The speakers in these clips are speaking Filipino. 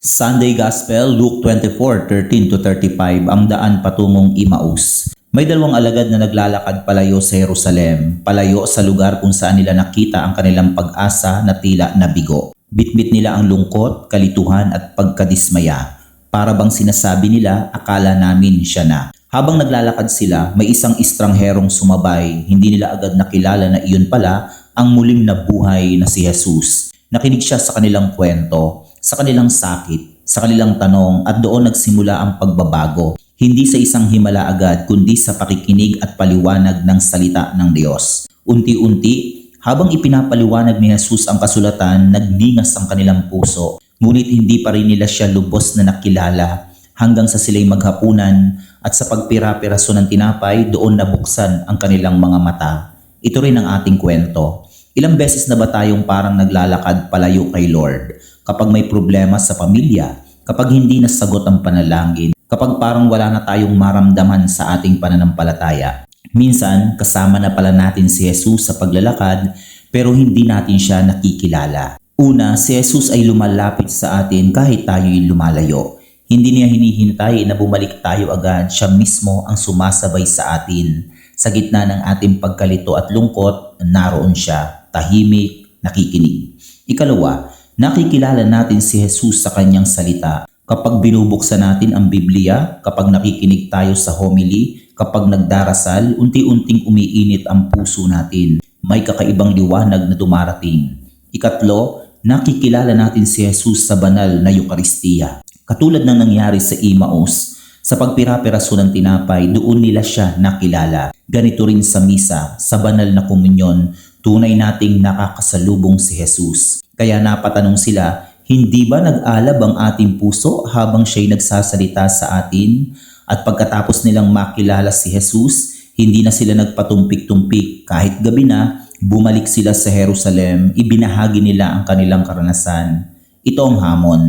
Sunday Gospel, Luke 24:13-35, ang daan patungong Emmaus. May dalawang alagad na naglalakad palayo sa Jerusalem, palayo sa lugar kung saan nila nakita ang kanilang pag-asa na tila nabigo. Bitbit nila ang lungkot, kalituhan at pagkadismaya. Para bang sinasabi nila, akala namin siya na. Habang naglalakad sila, may isang estrangherong sumabay. Hindi nila agad nakilala na iyon pala ang muling nabuhay na si Jesus. Nakinig siya sa kanilang kwento, sa kanilang sakit, sa kanilang tanong at doon nagsimula ang pagbabago. Hindi sa isang himala agad kundi sa pakikinig at paliwanag ng salita ng Diyos. Unti-unti, habang ipinapaliwanag ni Jesus ang kasulatan, nagningas ang kanilang puso. Ngunit hindi pa rin nila siya lubos na nakilala hanggang sa sila'y maghapunan at sa pagpira-piraso ng tinapay doon nabuksan ang kanilang mga mata. Ito rin ang ating kwento. Ilang beses na ba tayong parang naglalakad palayo kay Lord? Kapag may problema sa pamilya, kapag hindi nasagot ang panalangin, kapag parang wala na tayong maramdaman sa ating pananampalataya. Minsan, kasama na pala natin si Jesus sa paglalakad pero hindi natin siya nakikilala. Una, si Jesus ay lumalapit sa atin kahit tayo'y lumalayo. Hindi niya hinihintay na bumalik tayo agad, siya mismo ang sumasabay sa atin. Sa gitna ng ating pagkalito at lungkot, naroon siya, tahimik, nakikinig. Ikalawa, nakikilala natin si Jesus sa kanyang salita. Kapag binubuksan natin ang Biblia, kapag nakikinig tayo sa homily, kapag nagdarasal, unti-unting umiinit ang puso natin. May kakaibang liwanag na dumarating. Ikatlo, nakikilala natin si Jesus sa banal na Eucharistia. Katulad ng nangyari sa Emmaus, sa pagpira-piraso ng tinapay, doon nila siya nakilala. Ganito rin sa misa, sa banal na komunyon, tunay nating nakakasalubong si Jesus. Kaya napatanong sila, hindi ba nag-alab ang ating puso habang siya'y nagsasalita sa atin? At pagkatapos nilang makilala si Jesus, hindi na sila nagpatumpik-tumpik. Kahit gabi na, bumalik sila sa Jerusalem, ibinahagi nila ang kanilang karanasan. Ito ang hamon.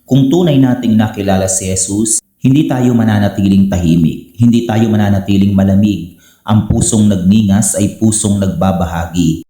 Kung tunay nating nakilala si Jesus, hindi tayo mananatiling tahimik, hindi tayo mananatiling malamig. Ang pusong nagningas ay pusong nagbabahagi.